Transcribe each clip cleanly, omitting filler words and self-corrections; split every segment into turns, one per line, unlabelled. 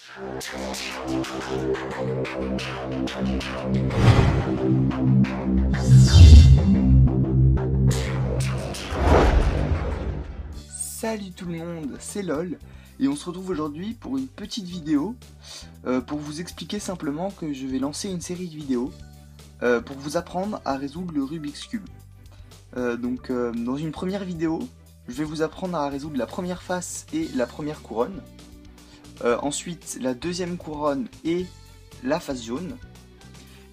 Salut tout le monde, c'est LOL et on se retrouve aujourd'hui pour une petite vidéo pour vous expliquer simplement que je vais lancer une série de vidéos pour vous apprendre à résoudre le Rubik's Cube. Dans une première vidéo, je vais vous apprendre à résoudre la première face et la première couronne, ensuite la deuxième couronne et la face jaune,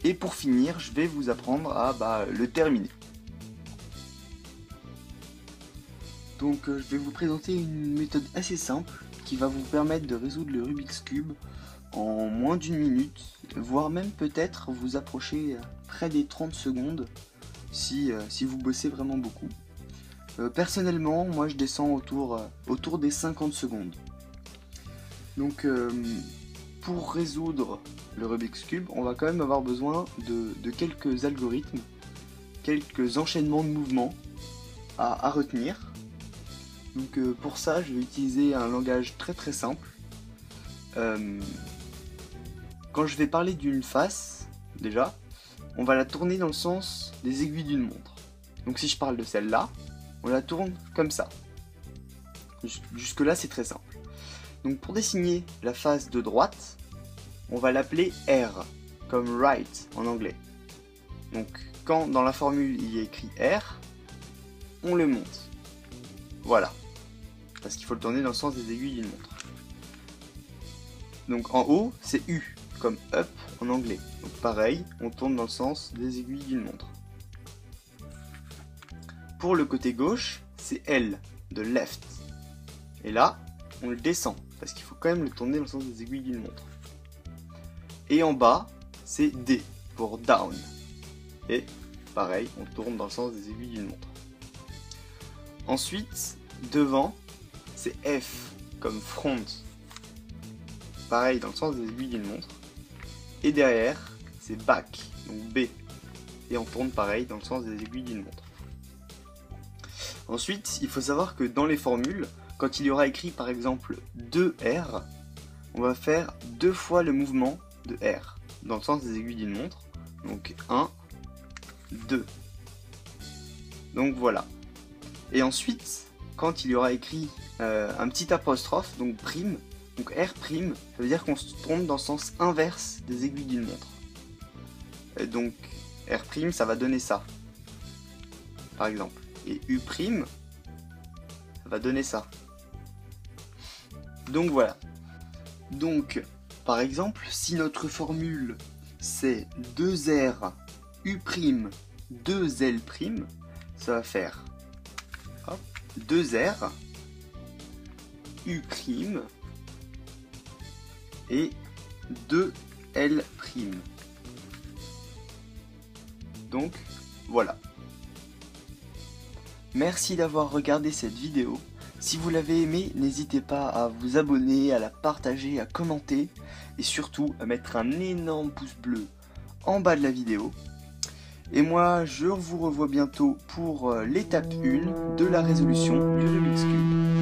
et pour finir je vais vous apprendre à le terminer. Donc je vais vous présenter une méthode assez simple qui va vous permettre de résoudre le Rubik's Cube en moins d'une minute, voire même peut-être vous approcher près des 30 secondes si vous bossez vraiment beaucoup. Personnellement, moi je descends autour des 50 secondes. Donc pour résoudre le Rubik's Cube, on va quand même avoir besoin de quelques algorithmes, quelques enchaînements de mouvements à retenir. Donc pour ça, je vais utiliser un langage très simple. Quand je vais parler d'une face, déjà, on va la tourner dans le sens des aiguilles d'une montre. Donc si je parle de celle-là, on la tourne comme ça. Jusque là, c'est très simple. Donc pour dessiner la face de droite, on va l'appeler R, comme right en anglais. Donc quand dans la formule il y a écrit R, on le monte. Voilà. Parce qu'il faut le tourner dans le sens des aiguilles d'une montre. Donc en haut, c'est U, comme up en anglais. Donc pareil, on tourne dans le sens des aiguilles d'une montre. Pour le côté gauche, c'est L, de left. Et là, on le descend, parce qu'il faut quand même le tourner dans le sens des aiguilles d'une montre. Et en bas, c'est D, pour down. Et pareil, on tourne dans le sens des aiguilles d'une montre. Ensuite, devant, c'est F, comme front. Pareil, dans le sens des aiguilles d'une montre. Et derrière, c'est back, donc B. Et on tourne pareil, dans le sens des aiguilles d'une montre. Ensuite, il faut savoir que dans les formules, quand il y aura écrit par exemple 2R, on va faire 2 fois le mouvement de R, dans le sens des aiguilles d'une montre. Donc 1, 2. Donc voilà. Et ensuite, quand il y aura écrit un petit apostrophe, donc prime, donc R prime, ça veut dire qu'on se tourne dans le sens inverse des aiguilles d'une montre. Et donc R prime, ça va donner ça, par exemple. Et U prime, ça va donner ça. Donc voilà. Donc, par exemple, si notre formule c'est 2R U prime 2L prime, ça va faire 2R U prime et 2L prime. Donc voilà. Merci d'avoir regardé cette vidéo. Si vous l'avez aimée, n'hésitez pas à vous abonner, à la partager, à commenter et surtout à mettre un énorme pouce bleu en bas de la vidéo. Et moi, je vous revois bientôt pour l'étape 1 de la résolution du Rubik's Cube.